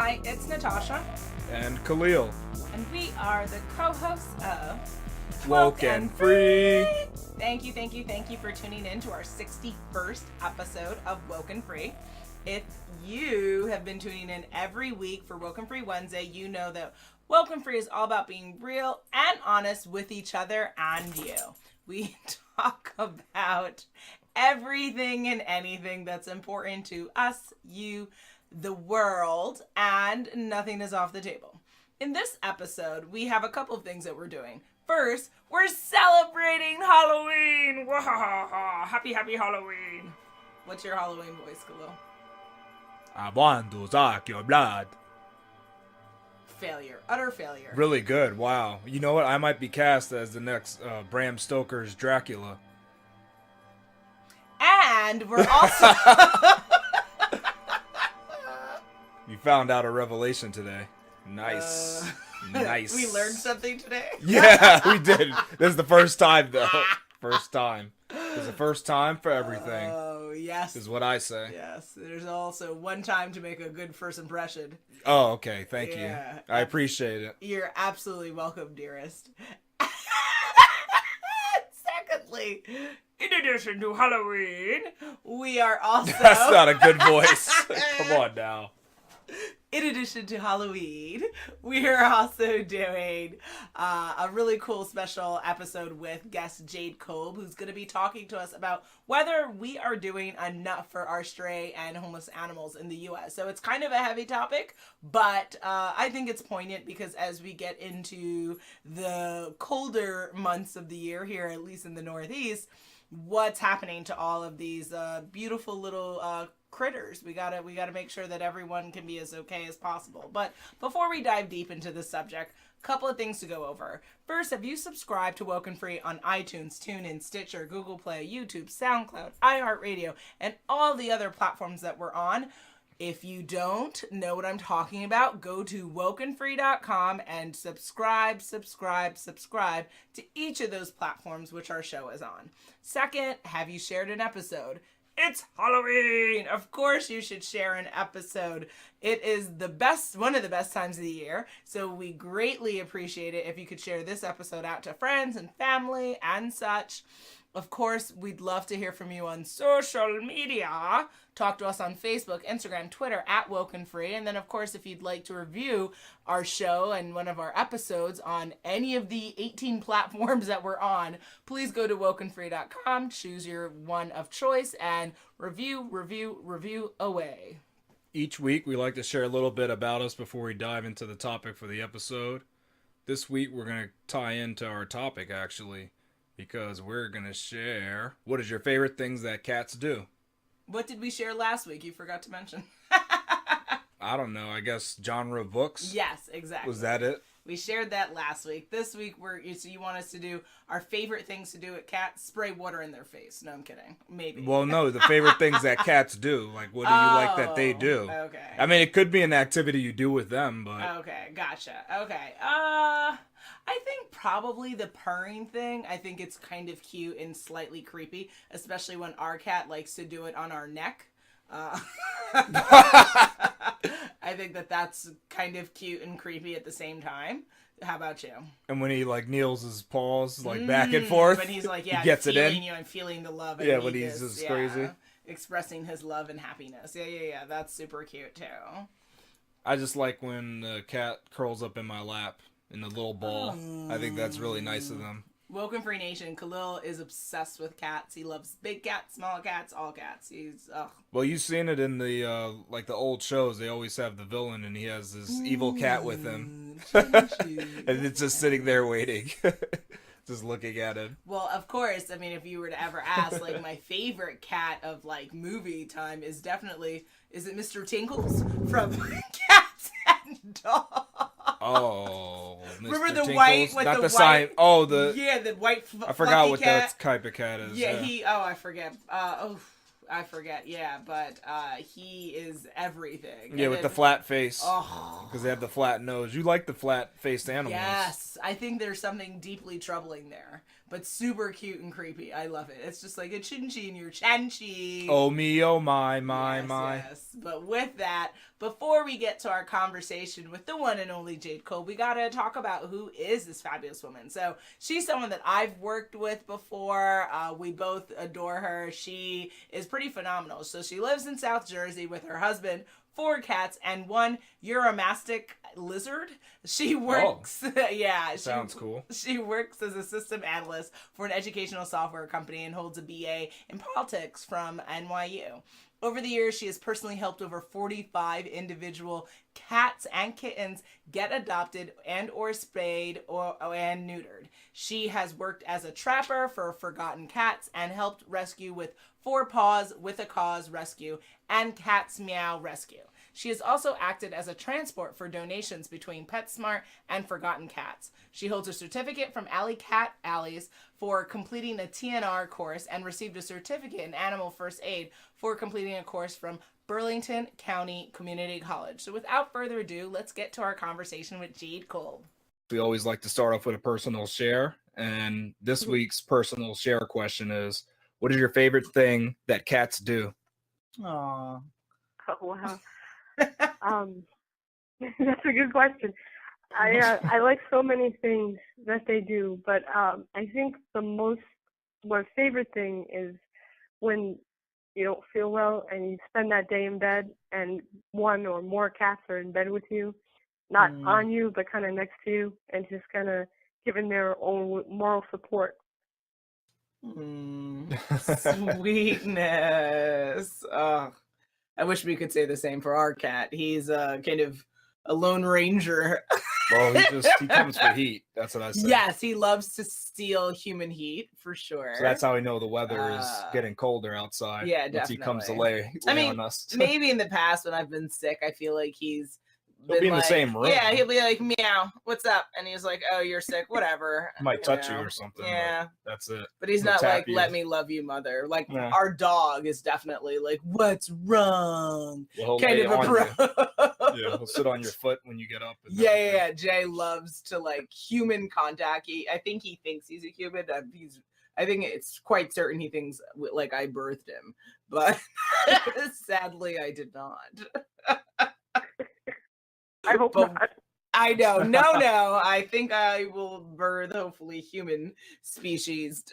Hi, it's Natasha. And Khalil. And we are the co-hosts of WokeNFree. Thank you for tuning in to our 61st episode of WokeNFree. If you have been tuning in every week for WokeNFree Wednesday, you know that WokeNFree is all about being real and honest with each other and you. We talk about everything and anything that's important to us, you, the world, and nothing is off the table. In this episode, we have a couple of things that we're doing. First, we're celebrating Halloween! Wahaha! Happy Halloween! What's your Halloween voice, Khalil? I want to suck your blood. Failure. Utter failure. Really good. Wow. You know what? I might be cast as the next Bram Stoker's Dracula. And we're also... You found out a revelation today. Nice. Nice. We learned something today? Yeah, we did. This is the first time, though. First time. There's a first time for everything. Oh, yes. Is what I say. Yes. There's also one time to make a good first impression. Oh, okay. Thank you. Yeah. I appreciate it. You're absolutely welcome, dearest. Secondly, in addition to Halloween, we are also... That's not a good voice. Come on now. In addition to Halloween, we are also doing a really cool special episode with guest Jade Kolb, who's going to be talking to us about whether we are doing enough for our stray and homeless animals in the U.S. So it's kind of a heavy topic, but I think it's poignant because as we get into the colder months of the year here, at least in the Northeast, what's happening to all of these beautiful little critters. We gotta make sure that everyone can be as okay as possible. But before we dive deep into the subject, a couple of things to go over. First, have you subscribed to WokeNFree on iTunes, TuneIn, Stitcher, Google Play, YouTube, SoundCloud, iHeartRadio, and all the other platforms that we're on? If you don't know what I'm talking about, go to WokeNFree.com and subscribe to each of those platforms which our show is on. Second, have you shared an episode? It's Halloween! Of course you should share an episode. It is one of the best times of the year, so we greatly appreciate it if you could share this episode out to friends and family and such. Of course, we'd love to hear from you on social media. Talk to us on Facebook, Instagram, Twitter, @WokeNFree. And then, of course, if you'd like to review our show and one of our episodes on any of the 18 platforms that we're on, please go to WokeNFree.com, choose your one of choice, and review away. Each week, we like to share a little bit about us before we dive into the topic for the episode. This week, we're going to tie into our topic, actually, because we're going to share what is your favorite things that cats do. What did we share last week? You forgot to mention. I don't know. I guess genre of books? Yes, exactly. Was that it? We shared that last week. This week, so you want us to do our favorite things to do at cats? Spray water in their face. No, I'm kidding. Maybe. Well, no, the favorite things that cats do. Like, what do you like that they do? Okay. I mean, it could be an activity you do with them, but... Okay, gotcha. Okay. I think probably the purring thing. I think it's kind of cute and slightly creepy, especially when our cat likes to do it on our neck. I think that's kind of cute and creepy at the same time. How about you? And when he kneels his paws back and forth, when he's like, he gets it in. You and feeling the love. Yeah, when he's just crazy, expressing his love and happiness. Yeah. That's super cute too. I just like when the cat curls up in my lap in the little ball. I think that's really nice of them. WokeNFree Nation, Khalil is obsessed with cats. He loves big cats, small cats, all cats. He's Well, you've seen it in the the old shows. They always have the villain, and he has this evil cat with him, and it's just sitting there waiting, just looking at him. Well, of course. I mean, if you were to ever ask, my favorite cat of movie time is definitely it Mr. Tinkles from Cats and Dogs. Oh, Mr. Remember the Tinkles? white with not the the sign. white? Oh, the white. I forgot what cat. that type of cat is. Yeah, he. Oh, I forget. I forget. Yeah, but he is everything. Yeah, with the flat face. Oh, because they have the flat nose. You like the flat-faced animals. Yes, I think there's something deeply troubling there. but super cute and creepy. I love it. It's just like a chinchi in your chanchi. Oh me, oh my, Yes, my. yes. But with that, before we get to our conversation with the one and only Jade Kolb, we gotta talk about who is this fabulous woman. So she's someone that I've worked with before. We both adore her. She is pretty phenomenal. So she lives in South Jersey with her husband, 4 cats, and 1 Uromastic lizard. She works, Sounds cool. She works as a system analyst for an educational software company and holds a BA in politics from NYU. Over the years, she has personally helped over 45 individual cats and kittens get adopted and or spayed and neutered. She has worked as a trapper for forgotten cats and helped rescue with 4 Paws with a Cause Rescue and Cats Meow Rescue. She has also acted as a transport for donations between PetSmart and Forgotten Cats. She holds a certificate from Alley Cat Alleys for completing a TNR course and received a certificate in animal first aid for completing a course from Burlington County Community College. So without further ado, let's get to our conversation with Jade Kolb. We always like to start off with a personal share, and this week's personal share question is, what is your favorite thing that cats do? Aww. Oh, wow. That's a good question. I like so many things that they do, but I think my favorite thing is when you don't feel well and you spend that day in bed and 1 or more cats are in bed with you, not on you, but kind of next to you, and just kind of giving their own moral support. Sweetness. I wish we could say the same for our cat. He's kind of a lone ranger. Well, he comes for heat. That's what I say. Yes, he loves to steal human heat for sure. So that's how we know the weather is getting colder outside. Yeah, once definitely. he comes to lay on us. Maybe in the past when I've been sick, I feel like he'll be in the same room. Yeah, he'll be like, meow, what's up? And he's like, oh, you're sick, whatever. He might touch you or something. Yeah. That's it. But he's not like, let me love you, mother. Like, our dog is definitely like, what's wrong? Well, kind of a bro. Yeah, he'll sit on your foot when you get up. Yeah. Jay loves to like human contact. I think he thinks he's a human. I think it's quite certain he thinks like I birthed him, but sadly I did not. I hope not. I know. No. I think I will birth hopefully human species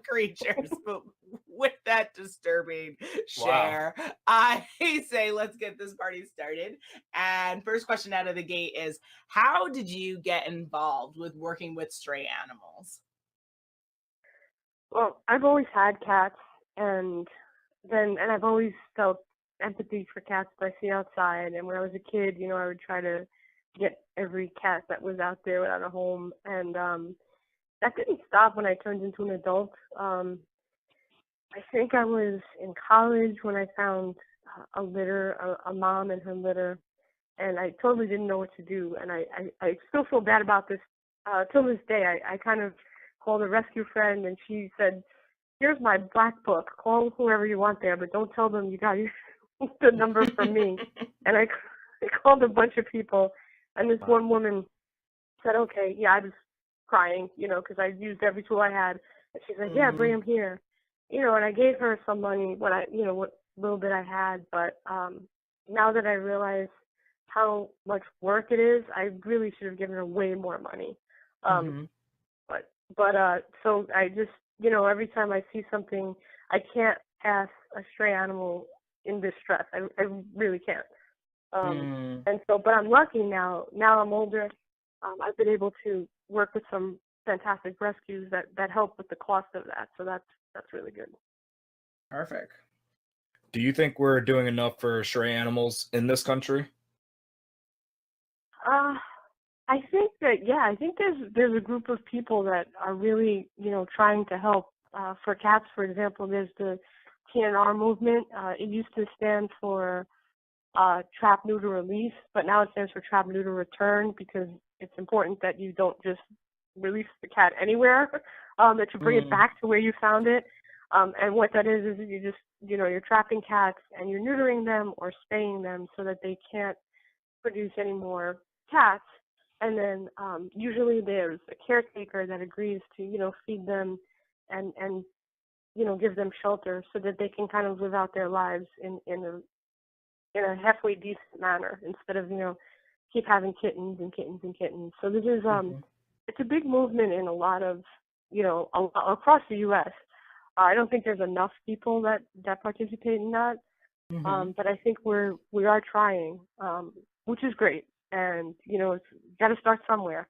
creatures. But with that disturbing share, I say let's get this party started. And first question out of the gate is, how did you get involved with working with stray animals? Well, I've always had cats, and I've always felt empathy for cats that I see outside. And when I was a kid, I would try to get every cat that was out there without a home. And that didn't stop when I turned into an adult. I think I was in college when I found a litter, a mom and her litter, and I totally didn't know what to do. And I still feel bad about this till this day. I kind of called a rescue friend, and she said, here's my black book. Call whoever you want there, but don't tell them you got the number from me. And I called a bunch of people, and this one woman said, okay, yeah, I was crying, because I used every tool I had. And she's like, yeah, bring him here. And I gave her some money, what little bit I had. But now that I realize how much work it is, I really should have given her way more money. So I just, every time I see something, I can't pass a stray animal in distress. I really can't. And so, but I'm lucky now. Now I'm older. I've been able to work with some fantastic rescues that help with the cost of that. So that's really good. Perfect. Do you think we're doing enough for stray animals in this country? I think there's a group of people that are really, trying to help. For cats, for example, there's the TNR movement. It used to stand for trap, neuter, release, but now it stands for trap, neuter, return, because it's important that you don't just release the cat anywhere, that you bring it back to where you found it. And what that is you just, you're trapping cats and you're neutering them or spaying them so that they can't produce any more cats. And then usually there's a caretaker that agrees to, feed them and give them shelter so that they can kind of live out their lives in a halfway decent manner instead of, keep having kittens and kittens and kittens. So this is it's a big movement in a lot of, across the U.S. I don't think there's enough people that participate in that, but I think we are trying, which is great. And it's got to start somewhere.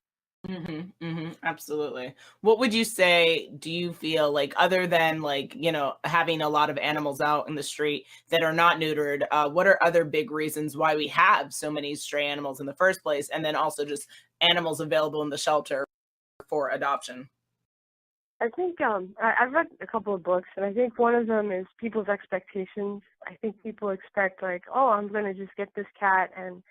Absolutely. What would you say, do you feel like, other than like, having a lot of animals out in the street that are not neutered, what are other big reasons why we have so many stray animals in the first place? And then also just animals available in the shelter for adoption? I think I've read a couple of books, and I think one of them is people's expectations. I think people expect, like, oh, I'm going to just get this cat and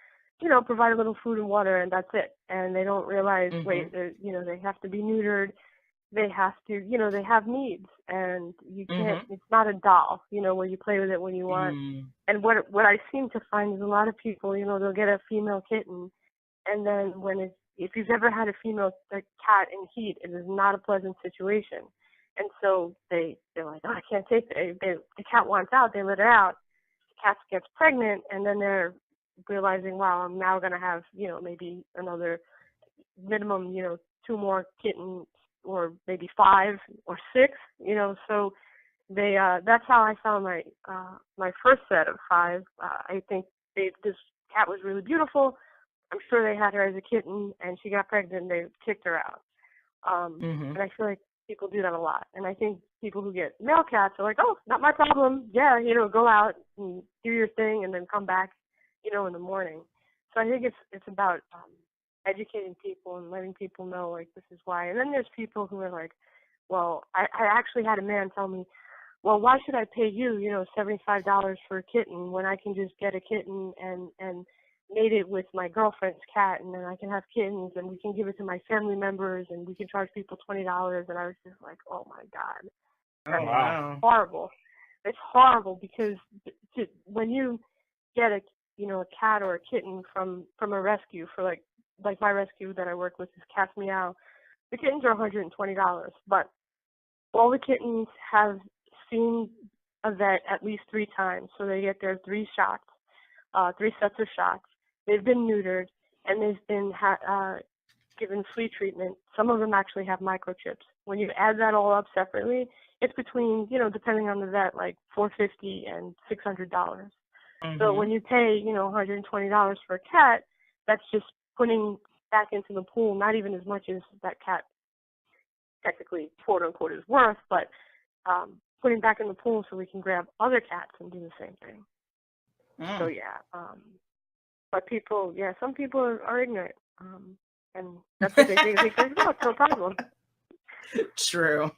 provide a little food and water, and that's it. And they don't realize, wait, they have to be neutered. They have to, they have needs, and you can't. It's not a doll, where you play with it when you want. And what I seem to find is a lot of people, they'll get a female kitten, and then if you've ever had a female cat in heat, it is not a pleasant situation. And so they're like, oh, I can't take it. The cat wants out. They let it out. The cat gets pregnant, and then they're realizing, wow, I'm now going to have, maybe another minimum, 2 more kittens, or maybe 5 or 6, so they, that's how I found my first set of 5. I think this cat was really beautiful. I'm sure they had her as a kitten, and she got pregnant, and they kicked her out. And I feel like people do that a lot. And I think people who get male cats are like, oh, not my problem. Yeah, go out and do your thing and then come back, in the morning. So I think it's about educating people and letting people know, like, this is why. And then there's people who are like, well, I actually had a man tell me, well, why should I pay you, $75 for a kitten when I can just get a kitten and mate it with my girlfriend's cat, and then I can have kittens, and we can give it to my family members, and we can charge people $20. And I was just like, oh my God, that's horrible. It's horrible, because when you get a cat or a kitten from a rescue, for like my rescue that I work with is Cat's Meow, the kittens are $120, but all the kittens have seen a vet at least 3 times, so they get their 3 shots, 3 sets of shots. They've been neutered, and they've been given flea treatment. Some of them actually have microchips. When you add that all up separately, it's between, depending on the vet, like $450 and $600. So when you pay, $120 for a cat, that's just putting back into the pool, not even as much as that cat technically, quote unquote, is worth, but putting back in the pool so we can grab other cats and do the same thing. So yeah, but people, some people are ignorant, and that's what they think. They think, no, it's no problem. True.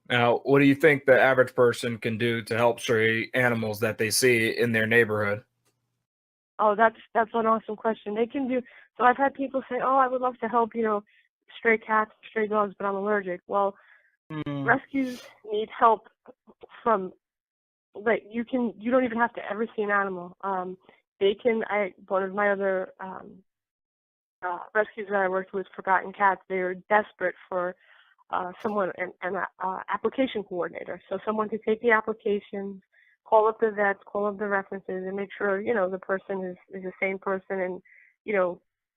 Now, what do you think the average person can do to help stray animals that they see in their neighborhood? Oh, that's an awesome question. They can do. So I've had people say, oh, I would love to help, stray cats, stray dogs, but I'm allergic. Well, rescues need help from, like, you don't even have to ever see an animal. One of my other rescues that I worked with, Forgotten Cats, they were desperate for someone, an application coordinator. So someone to take the applications, call up the vets, call up the references, and make sure, the person is the same person, and,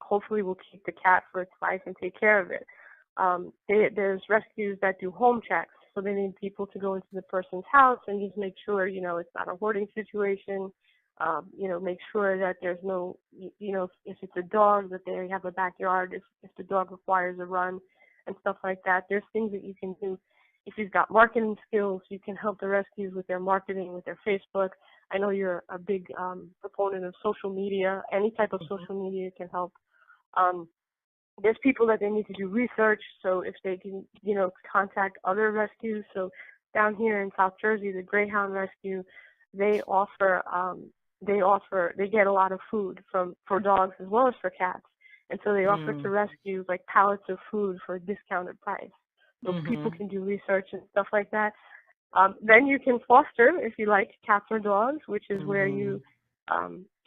hopefully will keep the cat for its life and take care of it. There's rescues that do home checks. So they need people to go into the person's house and just make sure, it's not a hoarding situation. Make sure that there's no, if it's a dog, that they have a backyard, if the dog requires a run and stuff like that. There's things that you can do. If you've got marketing skills, you can help the rescues with their marketing, with their Facebook. I know you're a big proponent of social media. Any type of social media can help. There's people that they need to do research, so if they can, contact other rescues. So down here in South Jersey, the Greyhound Rescue, they get a lot of food for dogs as well as for cats. And so they offer to rescue like pallets of food for a discounted price. So people can do research and stuff like that. Then you can foster, if you like, cats or dogs, which is where you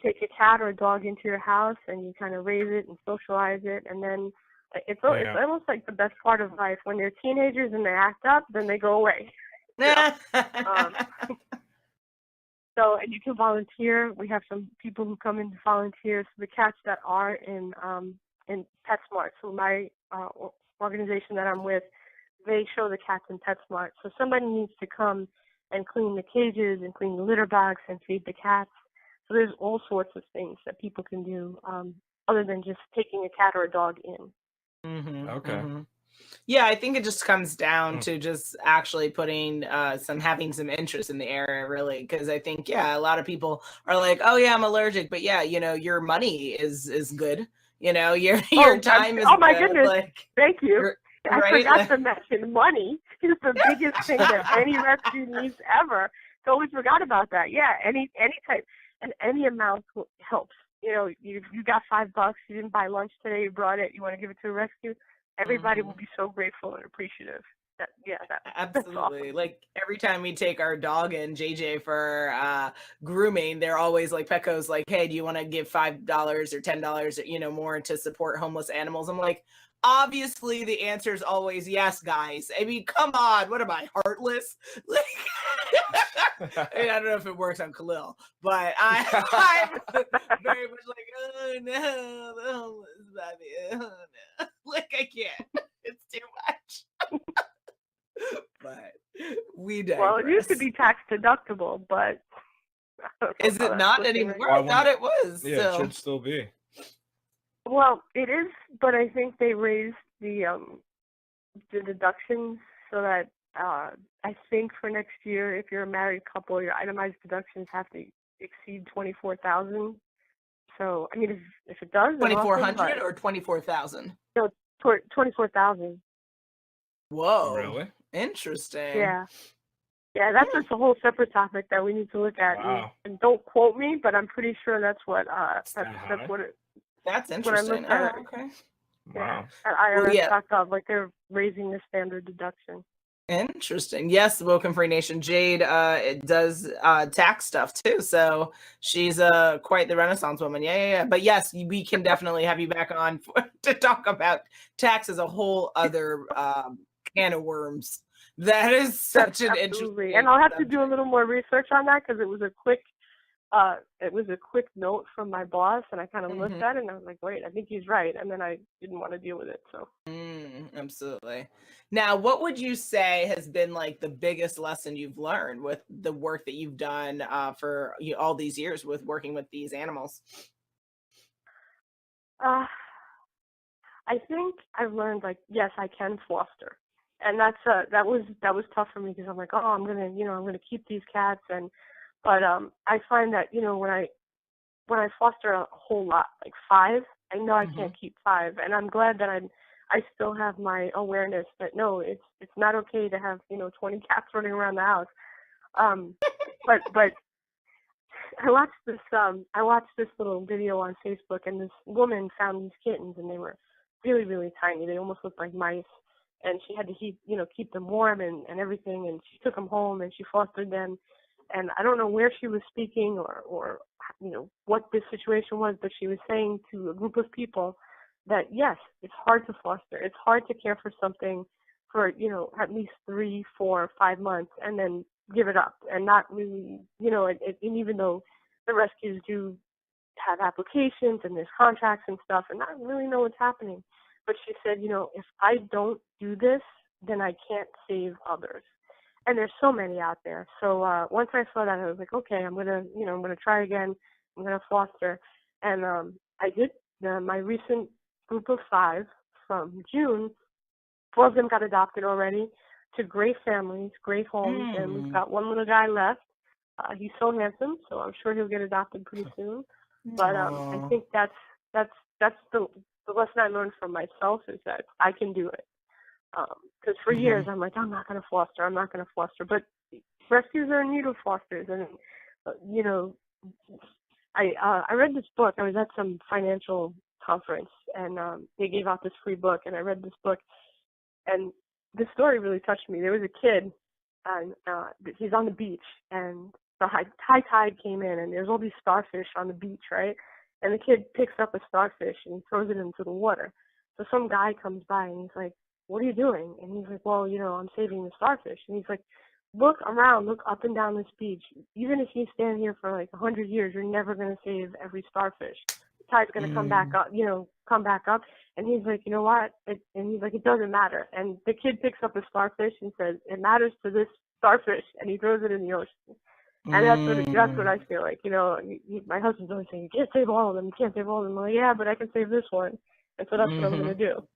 take a cat or a dog into your house and you kind of raise it and socialize it, and then it's almost like the best part of life. When they're teenagers and they act up, then they go away. So, and you can volunteer. We have some people who come in to volunteer. So the cats that are in PetSmart, so my organization that I'm with, they show the cats in PetSmart. So somebody needs to come and clean the cages and clean the litter box and feed the cats. So there's all sorts of things that people can do other than just taking a cat or a dog in. Mm-hmm, okay. Mm-hmm. Yeah, I think it just comes down to just actually putting having some interest in the area, really, because I think, a lot of people are like, oh yeah, I'm allergic, but yeah, your money is good, your time is oh my good. goodness, like, thank you. I right? forgot to mention money is the biggest thing that any rescue needs ever. Totally forgot about that. Yeah, any type and any amount helps. You got $5, you didn't buy lunch today, you brought it, you want to give it to a rescue. Everybody will be so grateful and appreciative. Absolutely. That's awesome. Like every time we take our dog in, JJ, for grooming, they're always like, Petco's like, hey, do you want to give $5 or $10, more to support homeless animals? I'm like, obviously the answer is always yes, guys. I mean, come on, what am I, heartless? Like, I don't know if it works on Khalil, but I'm very much like, oh no, the homeless baby, oh no. Like, I can't. It's too much. But we digress. Well, it used to be tax deductible, but is it not anymore? I thought it was. Yeah, so. It should still be. Well, it is, but I think they raised the deductions so that I think for next year, if you're a married couple, your itemized deductions have to exceed $24,000. So, I mean, if it does, 2,400 or 24,000? No, 24,000. Whoa! Really? Yeah, Interesting. that's just a whole separate topic that we need to look at. Wow. And don't quote me, but I'm pretty sure that's what That's interesting. When I looked at okay. Wow. At IRS.gov, like they're raising the standard deduction. Interesting. Yes, WokeNFree Nation. Jade does tax stuff too, so she's quite the Renaissance woman. Yeah. But yes, we can definitely have you back on to talk about tax as a whole other can of worms. That is such an interesting. And I'll have to do a little more research on that because it was a quick note from my boss, and I kind of looked at it and I was like, wait, I think he's right, and then I didn't want to deal with it. So absolutely. Now, what would you say has been like the biggest lesson you've learned with the work that you've done for all these years with working with these animals? I think I've learned, like, yes, I can foster, and that was tough for me because I'm like, oh, I'm gonna keep these cats, but I find that when I foster a whole lot, like 5, I know I can't keep 5, and I'm glad that I still have my awareness that no, it's not okay to have 20 cats running around the house. But I watched this little video on Facebook, and this woman found these kittens, and they were really, really tiny. They almost looked like mice, and she had to keep them warm and everything, and she took them home and she fostered them. And I don't know where she was speaking or what this situation was, but she was saying to a group of people that yes, it's hard to foster. It's hard to care for something for at least 3, 4, 5 months and then give it up and not really and even though the rescues do have applications and there's contracts and stuff and not really know what's happening. But she said, if I don't do this, then I can't save others. And there's so many out there. So once I saw that, I was like, okay, I'm gonna try again. I'm gonna foster, and I did. My recent group of 5 from June, 4 of them got adopted already to great families, great homes, and we've got one little guy left. He's so handsome, so I'm sure he'll get adopted pretty soon. But I think that's the lesson I learned from myself is that I can do it. Because for years I'm like, I'm not going to foster. But rescues are in need of fosters. And, I read this book. I was at some financial conference, and they gave out this free book, and I read this book. And this story really touched me. There was a kid, and he's on the beach, and the high tide came in, and there's all these starfish on the beach, right? And the kid picks up a starfish and throws it into the water. So some guy comes by and he's like, "What are you doing?" And he's like, "Well, I'm saving the starfish." And he's like, "Look around, look up and down this beach. Even if you stand here for like 100 years, you're never going to save every starfish. The tide's going to come back up, come back up." And he's like, "You know what?" And he's like, "It doesn't matter." And the kid picks up a starfish and says, "It matters to this starfish," and he throws it in the ocean. And that's what I feel like. My husband's always saying, "You can't save all of them. You can't save all of them." I'm like, "Yeah, but I can save this one." And so that's what I'm going to do.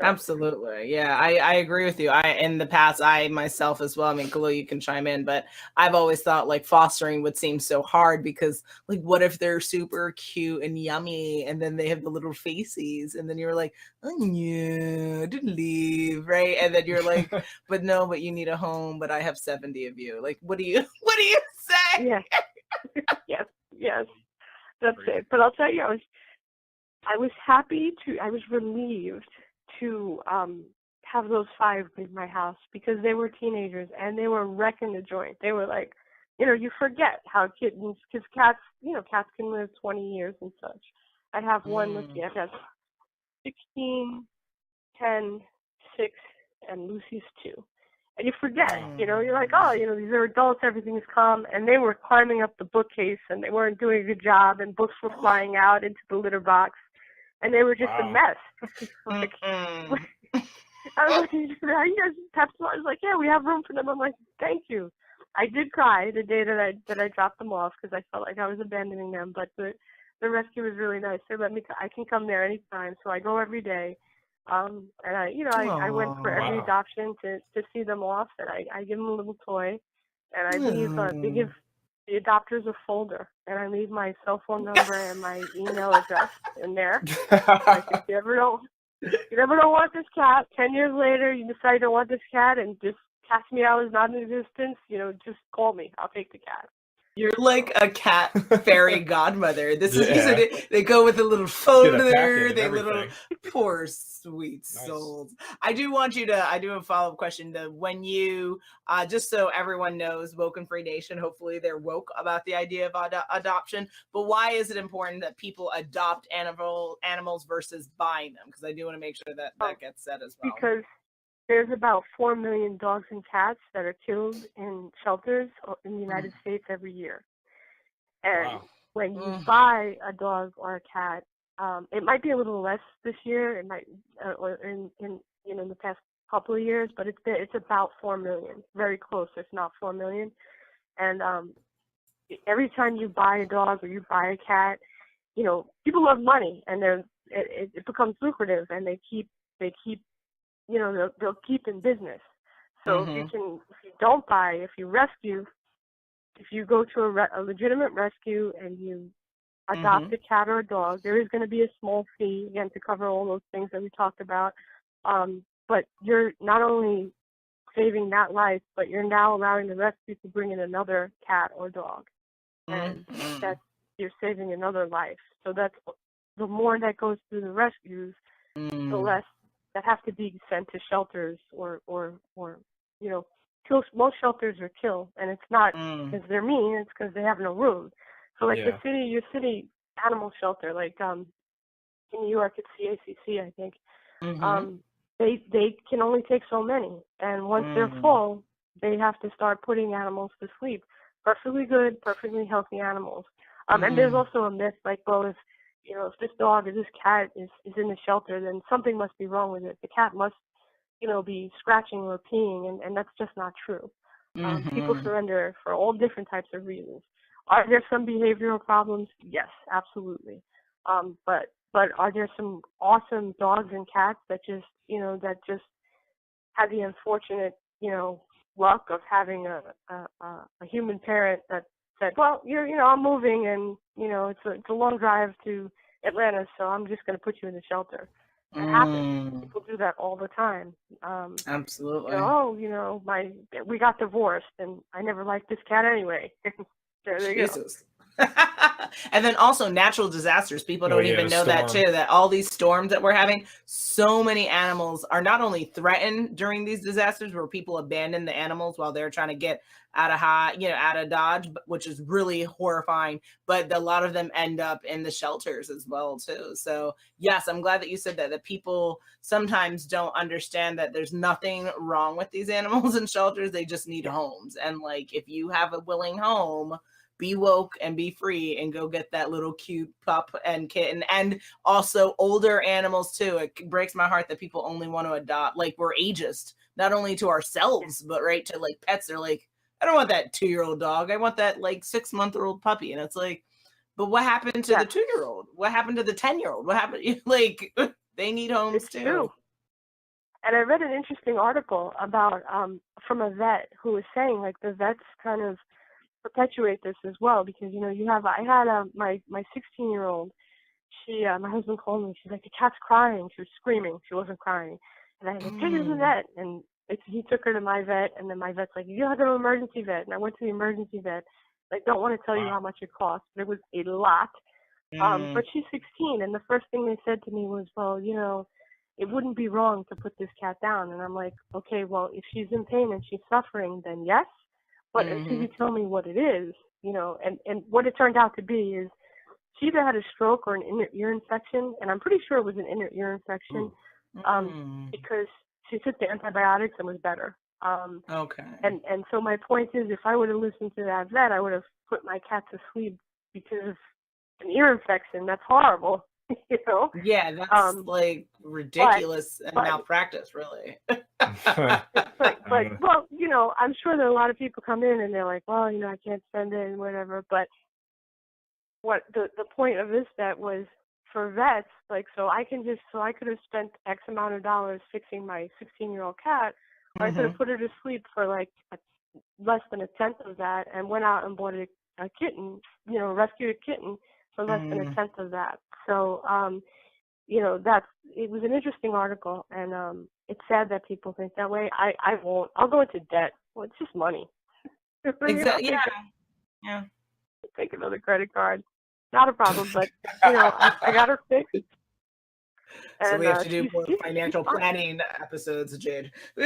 Absolutely. Yeah, I agree with you. In the past, I myself as well, I mean, Khalil, you can chime in, but I've always thought like fostering would seem so hard because like, what if they're super cute and yummy and then they have the little faces and then you're like, "Oh yeah, didn't leave," right? And then you're like, but you need a home, but I have 70 of you. Like, what do you say? Yeah. yes, that's it. But I'll tell you, I was relieved to have those 5 leave my house because they were teenagers and they were wrecking the joint. They were like, you forget how kittens, because cats can live 20 years and such. I have one, let's see, I've got 16, 10, 6, and Lucy's 2. And you forget, you're like, oh, these are adults, everything is calm. And they were climbing up the bookcase and they weren't doing a good job and books were flying out into the litter box. And they were just a mess. Like, I was like, "You guys have to?" I was like, "Yeah, we have room for them." I'm like, "Thank you." I did cry the day that I dropped them off because I felt like I was abandoning them. But the rescue was really nice. They let me. I can come there anytime, so I go every day. And I went for every adoption to see them off, and I give them a little toy, and I leave. They give the adopters a folder, and I leave my cell phone number and my email address in there. Like, if you ever don't want this cat, 10 years later you decide you don't want this cat and just cast me out as not in existence, just call me. I'll take the cat. You're like a cat fairy godmother. This is they go with a little folder. They little poor sweet souls. I do want you to. I do have a follow up question. When you just so everyone knows, WokeNFree Nation. Hopefully they're woke about the idea of adoption. But why is it important that people adopt animals versus buying them? Because I do want to make sure that gets said as well. Because there's about 4 million dogs and cats that are killed in shelters in the United States every year. And when you buy a dog or a cat, it might be a little less this year. It might, or in the past couple of years, but it's about 4 million, very close, if not 4 million. And every time you buy a dog or you buy a cat, people love money, and it becomes lucrative, and they keep. They'll keep in business. So if you don't buy, if you rescue, if you go to a legitimate rescue and you adopt a cat or a dog, there is going to be a small fee, again, to cover all those things that we talked about. But you're not only saving that life, but you're now allowing the rescue to bring in another cat or dog. And you're saving another life. So that's the more that goes through the rescues, the less that have to be sent to shelters or most shelters are kill, and it's not because they're mean, it's because they have no room. So like your city animal shelter, like in New York it's CACC, I think. They can only take so many, and once they're full, they have to start putting animals to sleep. Perfectly good, perfectly healthy animals. And there's also a myth like, well, if this dog or this cat is in the shelter, then something must be wrong with it. The cat must, be scratching or peeing, and that's just not true. People surrender for all different types of reasons. Are there some behavioral problems? Yes, absolutely. But are there some awesome dogs and cats that just had the unfortunate, luck of having a human parent that said, well, I'm moving, and it's a long drive to Atlanta, so I'm just going to put you in the shelter. It happens. People do that all the time. Absolutely. We got divorced, and I never liked this cat anyway. There they go. And then also natural disasters. People don't even know that too, that all these storms that we're having, so many animals are not only threatened during these disasters where people abandon the animals while they're trying to get out of Dodge, which is really horrifying, but a lot of them end up in the shelters as well too. So yes, I'm glad that you said that people sometimes don't understand that there's nothing wrong with these animals in shelters. They just need homes. And like, if you have a willing home, be woke and be free and go get that little cute pup and kitten. And also older animals too. It breaks my heart that people only want to adopt, like, we're ageist, not only to ourselves, but right to like pets. They're like, I don't want that 2-year-old dog. I want that like 6-month-old puppy. And it's like, but what happened to the 2-year-old? What happened to the 10-year-old? What happened? Like, they need homes too. True. And I read an interesting article about from a vet who was saying like the vets kind of perpetuate this as well, because I had my 16-year-old. She my husband called me. She's like, the cat's crying. She was screaming. She wasn't crying. And I was like, take her to the vet. And he took her to my vet, and then my vet's like, you gotta go to an emergency vet. And I went to the emergency vet. I don't want to tell you how much it cost, but it was a lot. But she's 16, and the first thing they said to me was, well, it wouldn't be wrong to put this cat down. And I'm like, okay, well, if she's in pain and she's suffering, then yes. But until you tell me what it is, and what it turned out to be is she either had a stroke or an inner ear infection, and I'm pretty sure it was an inner ear infection, because she took the antibiotics and was better. Okay. And so my point is, if I would have listened to that vet, I would have put my cat to sleep because of an ear infection. That's horrible, Yeah, that's like ridiculous and malpractice, really. But well, I'm sure there are a lot of people come in and they're like, well, I can't spend it and whatever. But what the point of this vet was for vets, like, so I could have spent X amount of dollars fixing my 16-year-old cat, or I could have put her to sleep for like less than a tenth of that, and went out and bought a kitten, rescued a kitten for less than a tenth of that. So, it was an interesting article, and it's sad that people think that way. I won't. I'll go into debt. Well, it's just money. Exactly. Yeah. Take another credit card. Not a problem, but I got her fixed. So and, we have to do more financial planning episodes, Jade. Oh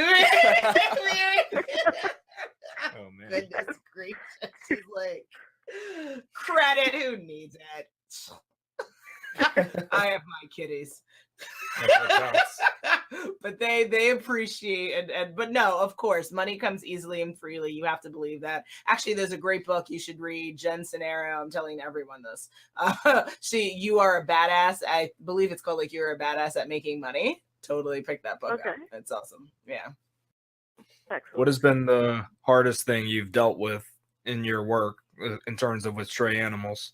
man. Goodness gracious. She's like, credit, who needs it? I have my kitties. But they appreciate but no, of course, money comes easily and freely. You have to believe that. Actually, there's a great book you should read, Jen Scenario. I'm telling everyone this. You Are a Badass. I believe it's called like You're a Badass at Making Money. Totally pick that book up. It's awesome. Yeah. Excellent. What has been the hardest thing you've dealt with in your work in terms of with stray animals?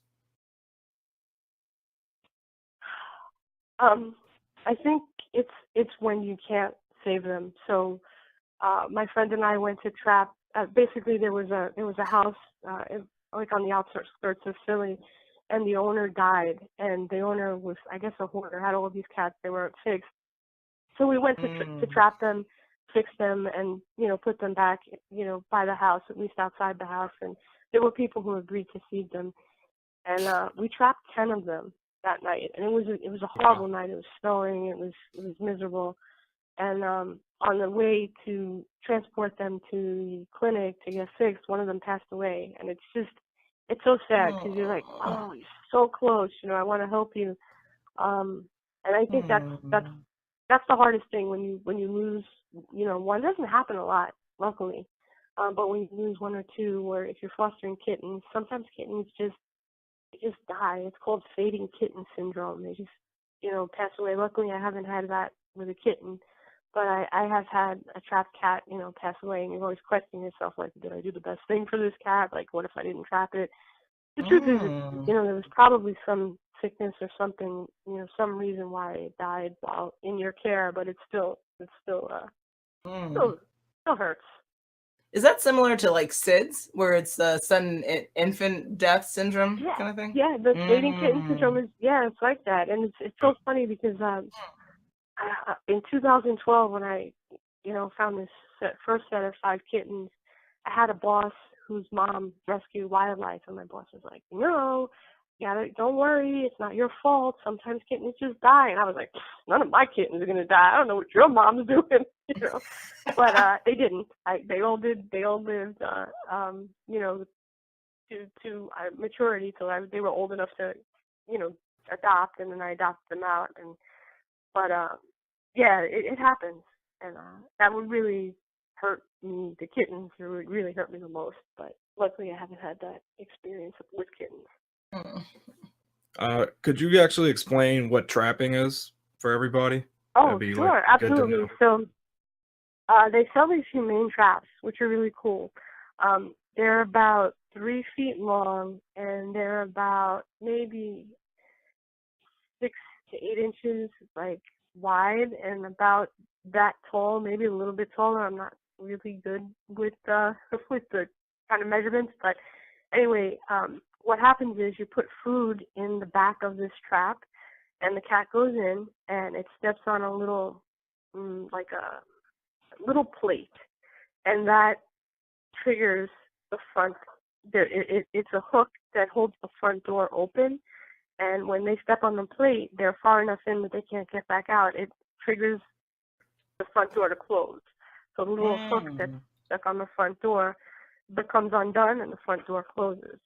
I think it's when you can't save them. So my friend and I went to trap. Basically, there was a house like on the outskirts of Philly, and the owner died. And the owner was, I guess, a hoarder, had all of these cats. They weren't fixed. So we went to trap them, fix them, and put them back by the house, at least outside the house. And there were people who agreed to feed them, and we trapped 10 of them that night, and it was a horrible night. It was snowing. It was miserable, and on the way to transport them to the clinic to get fixed, one of them passed away, and it's so sad because you're like, oh, you're so close. I want to help you, and I think that's the hardest thing when you lose. One doesn't happen a lot, luckily, but when you lose one or two, or if you're fostering kittens, sometimes kittens just die. It's called fading kitten syndrome. They just, pass away. Luckily, I haven't had that with a kitten, but I have had a trapped cat, pass away, and you're always questioning yourself, like, did I do the best thing for this cat? Like, what if I didn't trap it? The truth is, there was probably some sickness or something, some reason why it died while in your care, but it still hurts. Is that similar to like SIDS, where it's the sudden infant death syndrome kind of thing? Yeah, the fading kitten syndrome is, it's like that. And it's so funny because in 2012, when I, found this first set of 5 kittens, I had a boss whose mom rescued wildlife. And my boss was like, no, yeah, don't worry, it's not your fault. Sometimes kittens just die. And I was like, none of my kittens are gonna die. I don't know what your mom's doing, you know. But they didn't. They all did. They all lived, you know, to maturity till they were old enough to, you know, adopt, and then I adopted them out. And but yeah, it happens, and that would really hurt me. The kittens would really hurt me the most. But luckily, I haven't had that experience with kittens. Could you actually explain what trapping is for everybody? Oh, That'd be, sure, like, good to absolutely. know. So they sell these humane traps, which are really cool. They're about 3 feet long, and they're about maybe 6 to 8 inches, like, wide, and about that tall, maybe a little bit taller. I'm not really good with with the kind of measurements, but anyway, what happens is you put food in the back of this trap, and the cat goes in, and it steps on a little, like a little plate, and that triggers the front. It's a hook that holds the front door open, and when they step on the plate, they're far enough in that they can't get back out. It triggers the front door to close. So the little hook that's stuck on the front door becomes undone, and the front door closes.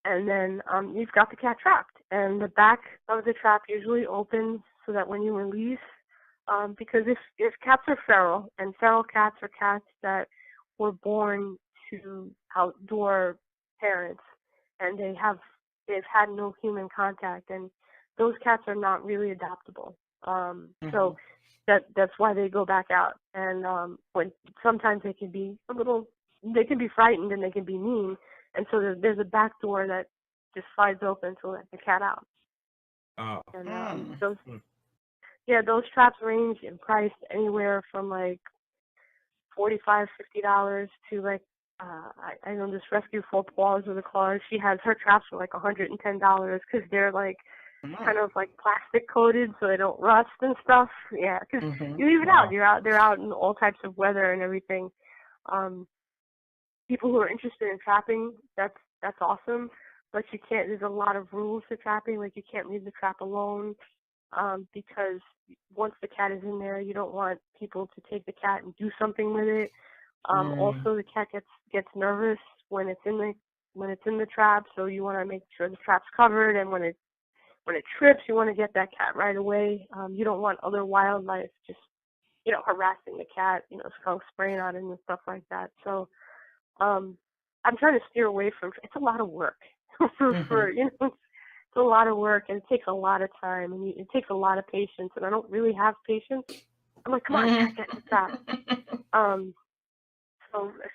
And then you've got the cat trapped, and the back of the trap usually opens so that when you release, because if cats are feral, and feral cats are cats that were born to outdoor parents, and they've had no human contact, and those cats are not really adoptable. So that's why they go back out. And when sometimes they can be frightened, and they can be mean, and so there's a back door that just slides open to let the cat out. Oh. And those traps range in price anywhere from like $45-$50 to like I know this rescue for Paws with a Claws. She has her traps for like $110 because they're like kind of like plastic coated so they don't rust and stuff. Yeah, because you leave it out. They're out in all types of weather and everything. People who are interested in trapping, that's awesome. But you can't. There's a lot of rules to trapping. Like you can't leave the trap alone because once the cat is in there, you don't want people to take the cat and do something with it. Also, the cat gets nervous when it's in the trap, so you want to make sure the trap's covered. And when it trips, you want to get that cat right away. You don't want other wildlife just harassing the cat, skunk spraying on it and stuff like that. So I'm trying to steer away from. It's a lot of work for it's a lot of work, and it takes a lot of time, and it takes a lot of patience. And I don't really have patience. I'm like, come on, cat, get in the trap.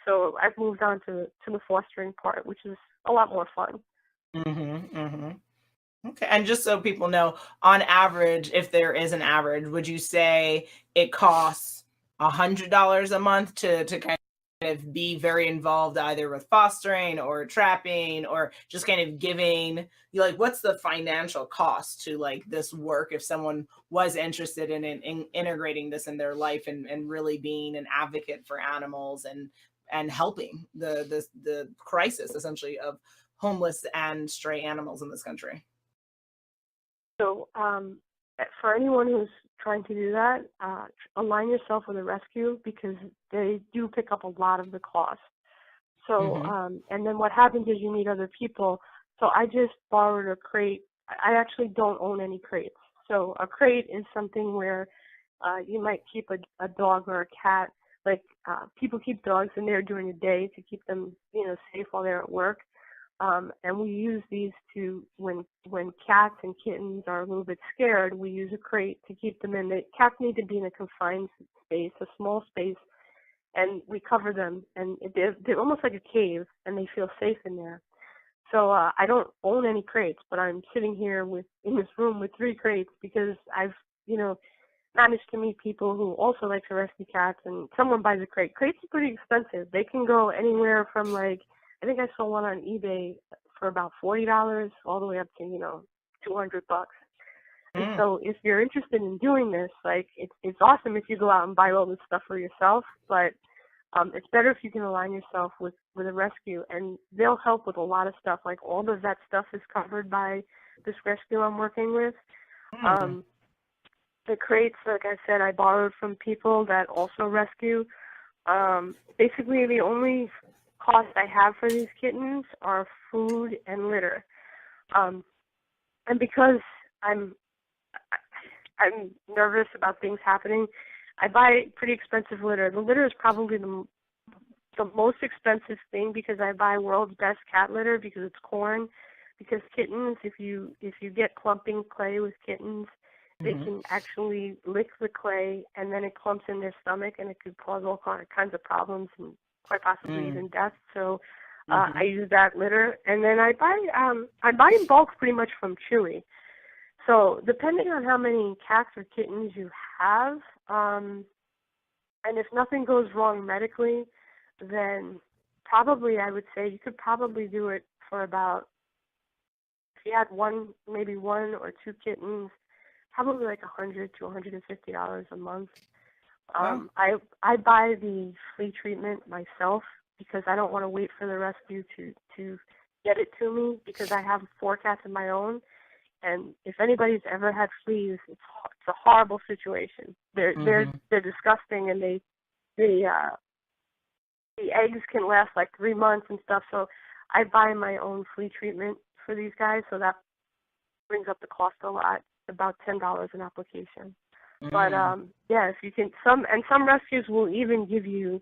So I've moved on to the fostering part, which is a lot more fun. Okay, and just so people know, on average, if there is an average, would you say it costs $100 a month to kind of be very involved either with fostering or trapping or just kind of giving, what's the financial cost to like this work if someone was interested in integrating this in their life and really being an advocate for animals and helping the crisis essentially of homeless and stray animals in this country? So for anyone who's trying to do that, align yourself with a rescue because they do pick up a lot of the cost. So, and then what happens is you meet other people. So I just borrowed a crate. I actually don't own any crates. So a crate is something where you might keep a dog or a cat. Like people keep dogs in there during the day to keep them, safe while they're at work. And we use these to, when cats and kittens are a little bit scared, we use a crate to keep them in. The cats need to be in a confined space, a small space, and we cover them. And they're almost like a cave, and they feel safe in there. So I don't own any crates, but I'm sitting here in this room with 3 crates because I've, managed to meet people who also like to rescue cats, and someone buys a crate. Crates are pretty expensive. They can go anywhere from I think I saw one on eBay for about $40 all the way up to, $200. And so if you're interested in doing this, it's awesome if you go out and buy all this stuff for yourself, but It's better if you can align yourself with a rescue, and they'll help with a lot of stuff. Like all the vet stuff is covered by this rescue I'm working with. The crates, like I said, I borrowed from people that also rescue. Basically, the only cost I have for these kittens are food and litter. And because I'm nervous about things happening, I buy pretty expensive litter. The litter is probably the most expensive thing because I buy world's best cat litter because it's corn. Because kittens, if you get clumping clay with kittens, they can actually lick the clay and then it clumps in their stomach and it could cause all kinds of problems and quite possibly even death. So I use that litter, and then I buy in bulk pretty much from Chewy. So depending on how many cats or kittens you have, and if nothing goes wrong medically, then probably I would say you could probably do it for about, if you had maybe one or two kittens, probably like $100 to $150 a month. I buy the flea treatment myself because I don't want to wait for the rescue to get it to me, because I have 4 cats of my own. And if anybody's ever had fleas, it's a horrible situation. They're disgusting, and the eggs can last like 3 months and stuff. So I buy my own flea treatment for these guys, so that brings up the cost a lot, about $10 an application. But yeah, if you can, some rescues will even give you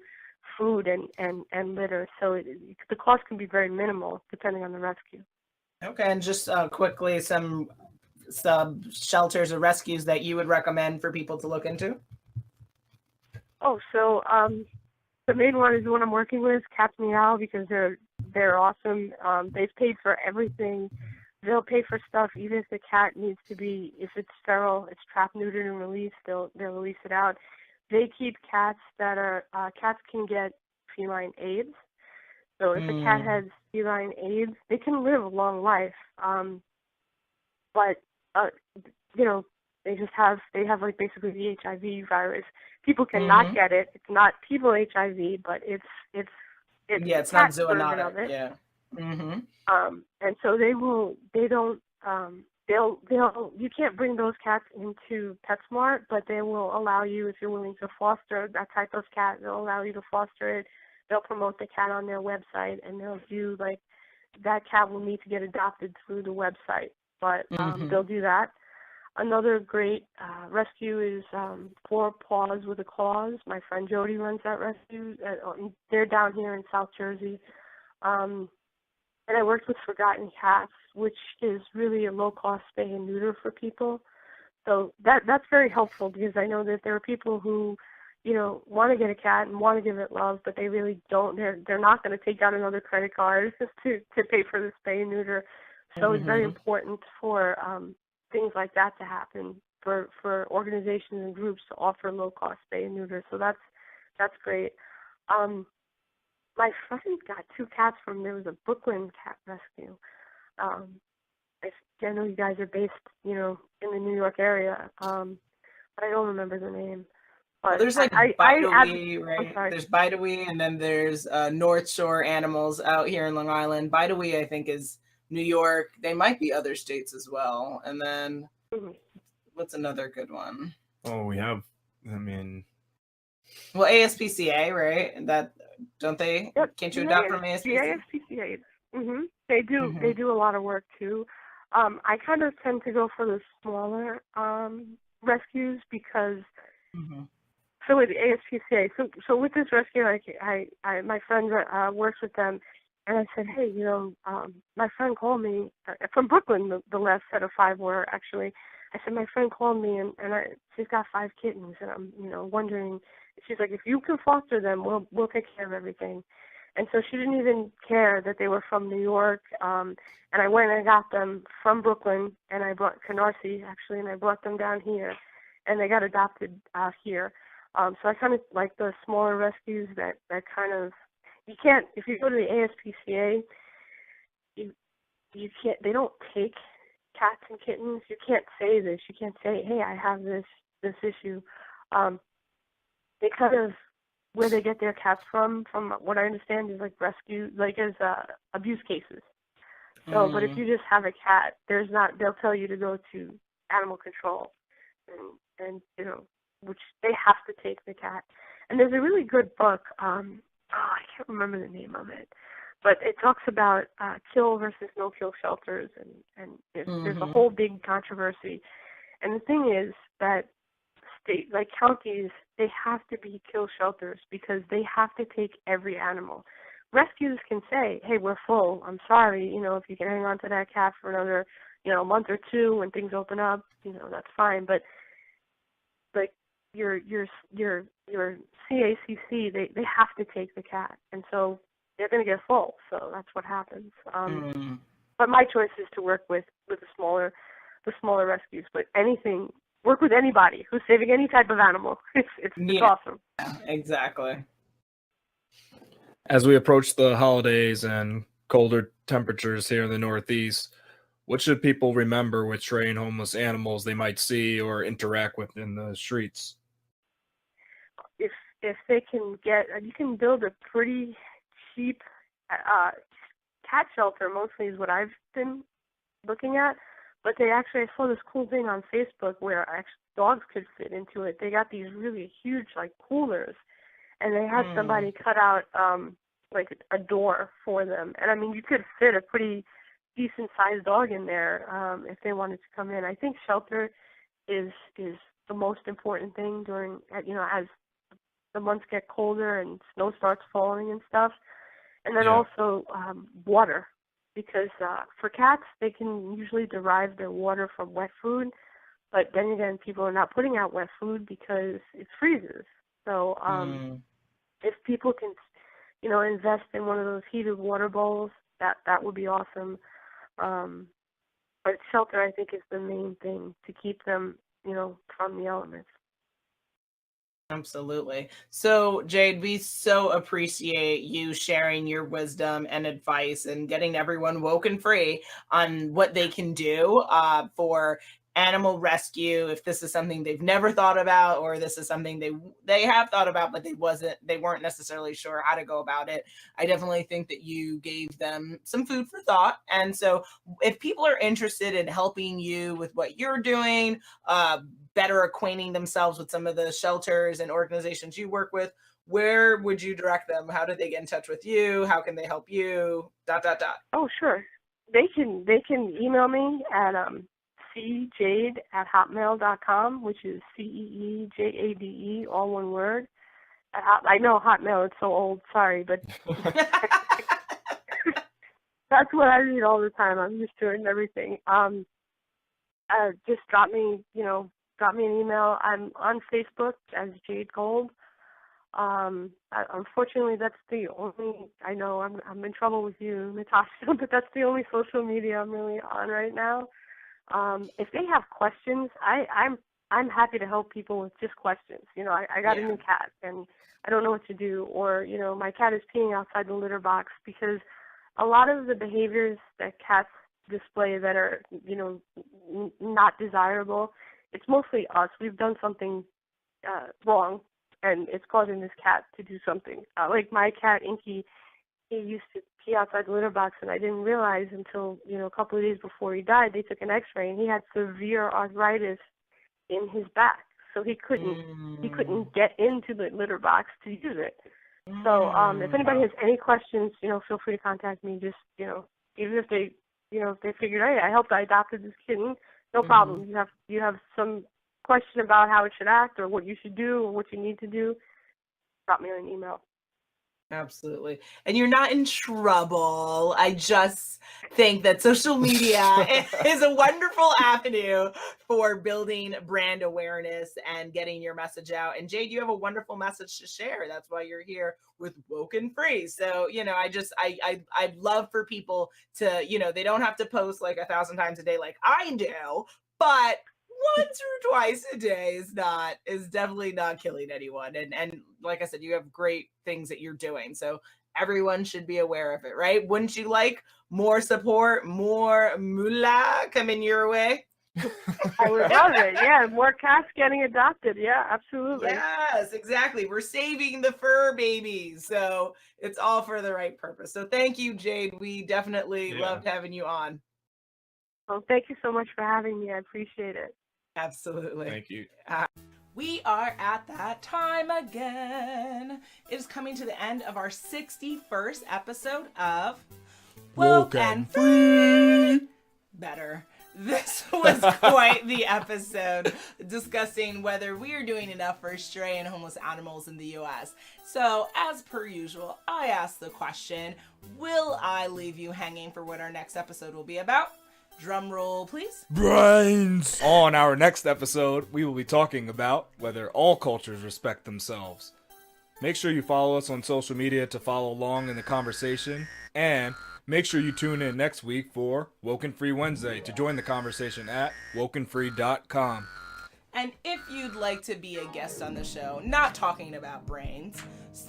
food and litter, so the cost can be very minimal depending on the rescue. Okay, and just quickly, some shelters or rescues that you would recommend for people to look into? Oh, so the main one is the one I'm working with, Cats Meow, because they're awesome. They've paid for everything. They'll pay for stuff even if the cat needs to be, if it's feral, it's trapped, neutered, and released, they'll release it out. They keep cats that are, cats can get feline AIDS. So if a cat has feline AIDS, they can live a long life. But, you know, they have like basically the HIV virus. People cannot get it. It's not people HIV, but it's it's cat not zoonotic. version of it. Yeah. And so you can't bring those cats into PetSmart, but they will allow you, if you're willing to foster that type of cat, they'll allow you to foster it. They'll promote the cat on their website, and they'll do, like, that cat will need to get adopted through the website, but they'll do that. Another great rescue is 4 Paws with a Cause. My friend Jody runs that rescue. They're down here in South Jersey. And I worked with Forgotten Cats, which is really a low-cost spay and neuter for people. So that's very helpful, because I know that there are people who, you know, want to get a cat and want to give it love, but they really don't. They're not going to take out another credit card to pay for the spay and neuter. So it's very important for things like that to happen, for organizations and groups to offer low-cost spay and neuter. So that's great. My friend got 2 cats from, there was a Brooklyn cat rescue. I know you guys are based, you know, in the New York area, but I don't remember the name. But well, there's like Bidawee, right? There's Bidawee, and then there's North Shore Animals out here in Long Island. Bidawee, I think, is New York. They might be other states as well. And then what's another good one? Oh, we have, well, ASPCA, right? That, don't they? Yep. Can't you adopt from ASPCA? The ASPCA. They do. They do a lot of work too. I kind of tend to go for the smaller rescues because. So with ASPCA, so with this rescue, my friend works with them, and I said, hey, you know, my friend called me from Brooklyn. The last set of 5 were actually. I said, my friend called me, and she's got 5 kittens, and I'm, you know, wondering. She's like, if you can foster them, we'll take care of everything. And so she didn't even care that they were from New York. And I went and I got them from Brooklyn, and I brought Canarsie actually, and I brought them down here, and they got adopted here. So I kind of like the smaller rescues that kind of, you can't, if you go to the ASPCA, you can't, they don't take cats and kittens. You can't say this. You can't say, hey, I have this issue. They kind of where they get their cats from what I understand, is like rescue, like as abuse cases. So, but if you just have a cat, they'll tell you to go to animal control, and which they have to take the cat. And there's a really good book. I can't remember the name of it, but it talks about kill versus no kill shelters, and there's a whole big controversy. And the thing is that like counties, they have to be kill shelters because they have to take every animal. Rescues can say, hey, we're full. I'm sorry, if you can hang on to that cat for another, month or two when things open up, that's fine. But like your CACC, they have to take the cat, and so they're going to get full. So that's what happens. But my choice is to work with the smaller rescues. But work with anybody who's saving any type of animal. It's awesome. Yeah, exactly. As we approach the holidays and colder temperatures here in the Northeast, what should people remember with stray and homeless animals they might see or interact with in the streets? If they can you can build a pretty cheap cat shelter, mostly is what I've been looking at. But I saw this cool thing on Facebook where dogs could fit into it. They got these really huge like coolers, and they had somebody cut out like a door for them. And I mean, you could fit a pretty decent sized dog in there if they wanted to come in. I think shelter is the most important thing during as the months get colder and snow starts falling and stuff. And then also water, because for cats, they can usually derive their water from wet food. But then again, people are not putting out wet food because it freezes. So if people can, invest in one of those heated water bowls, that would be awesome. But shelter, I think, is the main thing to keep them, from the elements. Absolutely. So, Jade, we so appreciate you sharing your wisdom and advice and getting everyone woke and free on what they can do for animal rescue, if this is something they've never thought about, or this is something they have thought about, but they weren't necessarily sure how to go about it. I definitely think that you gave them some food for thought. And so if people are interested in helping you with what you're doing, better acquainting themselves with some of the shelters and organizations you work with, where would you direct them? How do they get in touch with you? How can they help you? ... Oh, sure. They can email me at cjade@hotmail.com, which is CEEJADE, all one word. I know Hotmail, it's so old, sorry, but that's what I read all the time. I'm used to it and everything. Just drop me an email. I'm on Facebook as Jade Kolb. Unfortunately, that's the only, I know I'm in trouble with you, Natasha, but that's the only social media I'm really on right now. If they have questions, I'm happy to help people with just questions. I got a new cat and I don't know what to do, or my cat is peeing outside the litter box, because a lot of the behaviors that cats display that are not desirable, it's mostly us. We've done something wrong, and it's causing this cat to do something. Like my cat Inky, he used to pee outside the litter box, and I didn't realize until, a couple of days before he died, they took an x-ray, and he had severe arthritis in his back. So he couldn't get into the litter box to use it. So if anybody has any questions, feel free to contact me. Just, even if they, if they figured, hey, I adopted this kitten, no problem. You have some question about how it should act or what you should do or what you need to do, drop me an email. Absolutely. And you're not in trouble. I just think that social media is a wonderful avenue for building brand awareness and getting your message out. And Jade, you have a wonderful message to share. That's why you're here with WokeNFree. So, I'd love for people to, they don't have to post like 1,000 times a day like I do, but once or twice a day is definitely not killing anyone. And like I said, you have great things that you're doing. So everyone should be aware of it, right? Wouldn't you like more support, more moolah coming your way? I would love it. Yeah, more cats getting adopted. Yeah, absolutely. Yes, exactly. We're saving the fur babies. So it's all for the right purpose. So thank you, Jade. We definitely loved having you on. Well, thank you so much for having me. I appreciate it. Absolutely. Thank you. We are at that time again. It is coming to the end of our 61st episode of WokeNFree. Better. This was quite the episode discussing whether we are doing enough for stray and homeless animals in the U.S. So, as per usual, I ask the question, will I leave you hanging for what our next episode will be about? Drum roll, please. Brains! On our next episode, we will be talking about whether all cultures respect themselves. Make sure you follow us on social media to follow along in the conversation, and make sure you tune in next week for WokeNFree Wednesday to join the conversation at WokeNFree.com. And if you'd like to be a guest on the show, not talking about brains,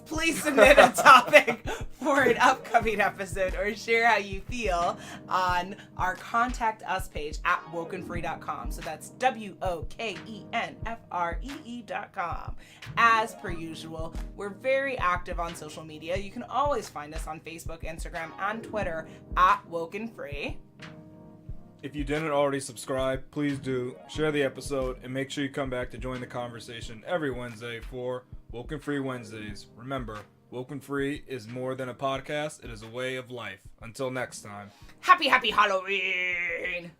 please submit a topic for an upcoming episode or share how you feel on our Contact Us page at WokeNFree.com. So that's WokeNFree.com. As per usual, we're very active on social media. You can always find us on Facebook, Instagram, and Twitter at WokeNFree. If you didn't already subscribe, please do. Share the episode and make sure you come back to join the conversation every Wednesday for WokeNFree Wednesdays. Remember, WokeNFree is more than a podcast, it is a way of life. Until next time. Happy Halloween!